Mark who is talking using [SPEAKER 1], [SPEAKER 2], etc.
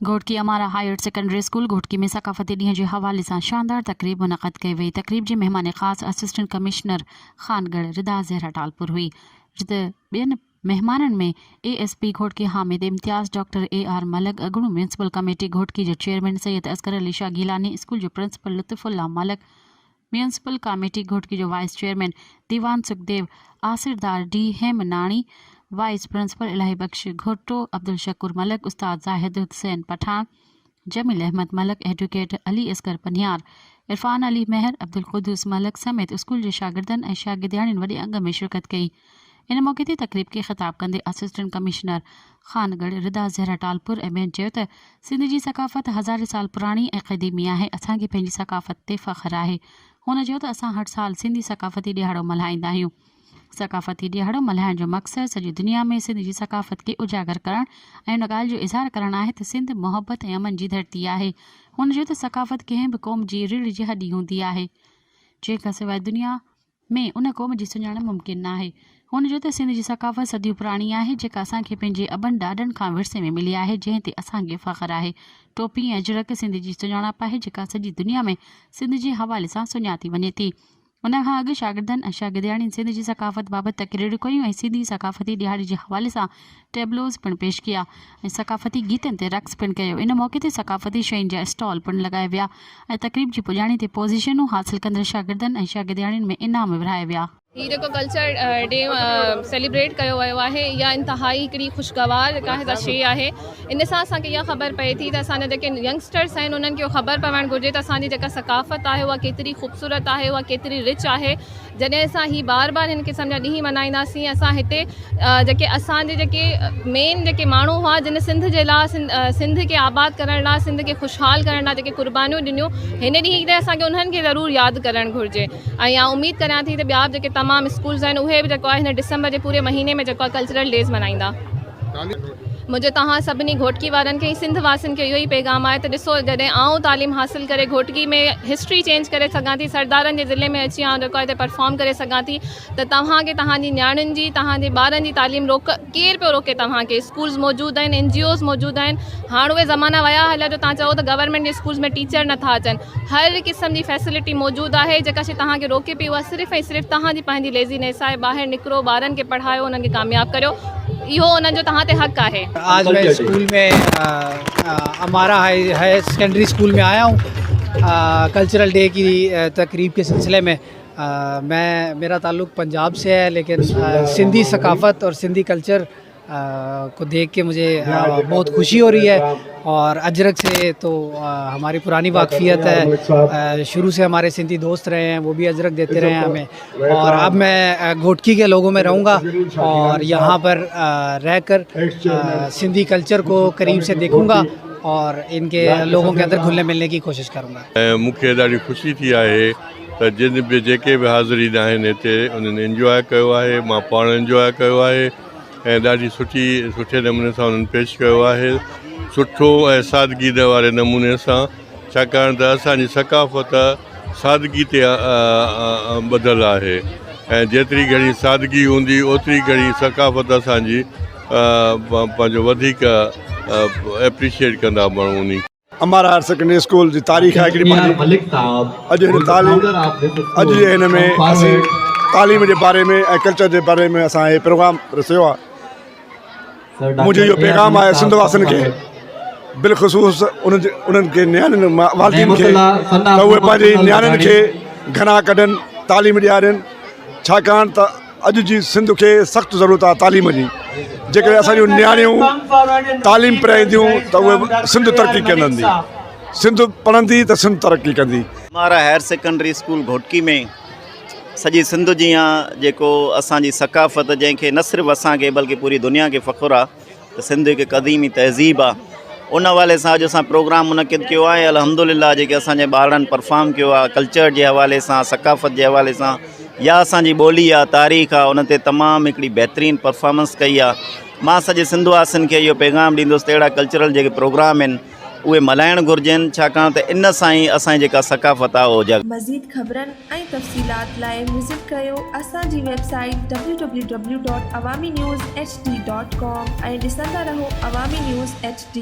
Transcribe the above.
[SPEAKER 1] घोटकी अमारा higher secondary school Ghotki में सकाफती ॾींहं जे हवाले सां शानदार तकरीब मुनक़द कई वई। तकरीब जे मेहमान ख़ास असिस्टेंट कमिश्नर खानगढ़ रिदा ज़हरा टालपुर हुई, जिते ॿियनि मेहमाननि में ASP घोटकी हामिद इम्तियाज़, डॉक्टर AR मलक, अगुणो म्यूनसिपल कमेटी घोटकी जो चेयरमैन सैयद असगर अली शाह गीलानी, स्कूल जो प्रिंसिपल लुत्फुल्ला मलक, म्यूनसिपल कमेटी घोटकी जो वाइस चेयरमैन दीवान Sukhdev, आसिरदार D Hemnani, wise principal इलाही बख्श घोटो, अब्दुल शकूर मलक, उस्ताद जाहिद हुसैन पठान, जमील अहमद मलक, एडवोकेट अली असगर पनियार, इरफान अली मेहर, अब्दुल कुद्दूस मलक समेत स्कूल जे शागिर्दनि ऐं शागिर्दियाणियुनि वॾे अंग में शिरकत कई। इन मौके ते तकरीब खे ख़िताब कंदे असिस्टेंट कमिश्नर खानगढ़ रिदा ज़हरा टालपुर ऐं ॿियनि चयो त सिंध जी सकाफ़त हज़ारे साल पुराणी ऐं क़दीमी आहे। असांखे पंहिंजी सकाफ़त ते फ़ख़्रु आहे। हुन चयो त असां हर साल सिंधी सकाफ़ती ॾियारो मल्हाईंदा आहियूं। सकाफ़ती ॾियारो मल्हाइण जो मक़सदु सॼी दुनिया में सिंध जी सकाफ़त खे उजागर करणु ऐं उन ॻाल्हि जो इज़हार करणु आहे त सिंध मोहबत ऐं अमन जी धरती आहे। हुन चयो त सकाफ़त कंहिं बि क़ौम जी रीढ़ जी हॾी हूंदी आहे, जंहिंखां सवाइ दुनिया में उन क़ौम जी सुञाण मुमकिन न आहे। हुन चयो त सिंध जी सकाफ़त सदियूं पुराणी आहे, जेका असांखे पंहिंजे अबनि ॾाॾनि खां विरसे में मिली आहे, जंहिं ते असांखे फ़ख़्रु आहे। टोपी ऐं अजरक सिंध जी सुञाणप आहे, जेका सॼी दुनिया में सिंध जे हवाले सां सुञाती वञे थी। उन खां अॻु शागिर्दनि ऐं शागिर्दियाणियुनि सिंध जी सकाफ़त बाबति तकरीरूं कयूं ऐं सिंधी सकाफ़ती ॾियारे जे हवाले सां टेबलोज़ पिणु पेश कया ऐं सकाफ़ती गीतनि ते रक़्स पिणु कयो। इन मौके ते सकाफ़ती शयुनि जा स्टॉल पिणु लॻाया विया ऐं तकरीब जी पुॼाणी ते पोज़ीशनूं हासिल कंदड़ शागिर्दनि ऐं शागिर्दियाणियुनि में इनाम विरहाया विया।
[SPEAKER 2] हीअ जेको कल्चर डे सेलिब्रेट कयो वियो आहे, इहा इंतिहाई हिकिड़ी ख़ुशगवार जेका शइ आहे। इन सां असांखे इहा ख़बर पए थी त असांजा जेके यंगस्टर्स आहिनि उन्हनि खे ख़बर पवणु घुरिजे त असांजी जेका सकाफ़त आहे उहा केतिरी ख़ूबसूरत आहे, उहा केतिरी रिच आहे। जॾहिं असां ही बार बार हिन क़िस्म जा ॾींहं मल्हाईंदासीं, असां हिते जेके असांजे जेके मेन जेके माण्हू हुआ जिन सिंध जे लाइ, सिंध खे आबाद करण लाइ, सिंध खे ख़ुशहाल करण लाइ जेके क़ुर्बानियूं ॾिनियूं, हिन ॾींहं ते असांखे उन्हनि खे ज़रूरु यादि करणु घुरिजे। ऐं उमेदु करियां थी त ॿिया बि जेके तमामु स्कूल्स आहिनि उहे बि जेको आहे हिन डिसंबर जे पूरे महीने में जेको आहे कल्चरल डेज़ मल्हाईंदा। मुंहिंजो तव्हां सभिनी घोटकी वारनि खे, सिंध वासियुनि खे इहो ई पैगाम आहे त ॾिसो, जॾहिं आउं तालीम हासिल करे घोटकी में हिस्ट्री चेंज करे सघां थी, सरदारनि जे ज़िले में अची आउं जेको आहे हिते परफॉर्म करे सघां थी, त तव्हांखे तव्हांजी नियाणियुनि जी, तव्हांजे ॿारनि जी तालीम केरु पियो रोके तव्हांखे। स्कूल्स मौजूदु आहिनि, NGOs मौजूदु आहिनि। हाणे उहे ज़माना विया हलिया जो तव्हां चओ त गवर्नमेंट जे स्कूल्स में टीचर नथा अचनि। हर क़िस्म जी फैसिलिटी मौजूदु आहे। जेका शइ तव्हांखे रोके पई उहा सिर्फ़ु ऐं सिर्फ़ु तव्हांजी पंहिंजी लेज़ीनेस आहे। ॿाहिरि निकिरो, ॿारनि खे पढ़ायो, उन्हनि खे कामयाबु करियो, इहो उन्हनि जो तव्हां ते हक़ आहे।
[SPEAKER 3] आज मैं स्कूल में हमारा हाई सेकेंडरी स्कूल में आया हूँ कल्चरल डे की तकरीब के सिलसिले में। मेरा ताल्लुक़ पंजाब से है, लेकिन सिंधी सकाफ़त और सिंधी कल्चर को देख के मुझे बहुत खुशी हो रही है। और अजरक से तो हमारी पुरानी वाकफ़ियत है, शुरू से हमारे सिंधी दोस्त रहे हैं, वो भी अजरक देते रहे हैं हमें। और अब मैं घोटकी के लोगों में रहूँगा और यहाँ पर रहकर सिंधी कल्चर को करीब से देखूँगा और इनके लोगों के अंदर घुलने मिलने की कोशिश करूँगा।
[SPEAKER 4] मूंखे ॾाढी ख़ुशी थी आहे त जिन बि जेके बि हाज़िरीन आहिनि हिते उन्हनि इंजॉय कयो आहे, मां पाण इंजॉय कयो आहे ऐं ॾाढी सुठे नमूने सां उन्हनि पेश कयो आहे, सुठो ऐं सादगी वारे नमूने सां। छाकाणि त असांजी सकाफ़त सादगी ते ॿधल आहे ऐं जेतिरी घणी सादगी हूंदी ओतिरी घणी सकाफ़त असांजी पंहिंजो वधीक एप्रिशिएट कंदा माण्हू उन।
[SPEAKER 5] हमारा हायर सेकेंडरी स्कूल जी तारीख़ आहे हिकिड़ी अॼु जे हिन में असीं तालीम जे बारे में ऐं कल्चर जे बारे में असां इहे प्रोग्राम रसियो आहे। मुंहिंजो इहो पैगाम आहे सिंध वासियुनि खे, बिलख़ुसूस उन्हनि खे नियाणियुनि वालिदिन खे, त उहे पंहिंजी नियाणियुनि खे घणा कढनि, तालीम ॾियारनि। छाकाणि त अॼु जी सिंध खे सख़्तु ज़रूरत आहे तालीम जी। जेकॾहिं असांजूं नियाणियूं तालीम पढ़ाईंदियूं त उहे सिंध तरक़ी कंदी, सिंध पढ़ंदी त सिंध तरक़ी कंदी।
[SPEAKER 6] हमारा हायर सेकेंडरी स्कूल घोटकी में सॼी सिंध जी जेको असांजी सकाफ़त, जंहिंखे न सिर्फ़ु असांखे बल्कि पूरी दुनिया खे फ़ख़्रु आहे त सिंध हिकु क़दीमी तहज़ीब आहे, उन हवाले सां अॼु असां प्रोग्राम मुनक़िद कयो आहे। अल्हम्दुलिल्लाह जेके असांजे ॿारनि परफॉर्म कयो आहे कल्चर जे हवाले सां, सकाफ़त जे हवाले सां, या असांजी ॿोली आहे, तारीख़ आहे, उन ते तमामु हिकिड़ी बहितरीनु परफॉर्मेंस कई आहे। मां सॼे सिंध वासियुनि खे इहो पैगाम ॾींदुसि त अहिड़ा कल्चरल जेके प्रोग्राम आहिनि उहे मल्हाइणु घुरिजनि, छाकाणि त इन सां ई असांजी जेका सकाफ़त आहे उहो
[SPEAKER 7] मज़ीद ख़बरनि ऐं तफ़सीलात लाइ विज़िट कयो असांजी वेबसाइट www.awamiNewsHD.com ऐं ॾिसंदा रहो अवामी न्यूज़ HD।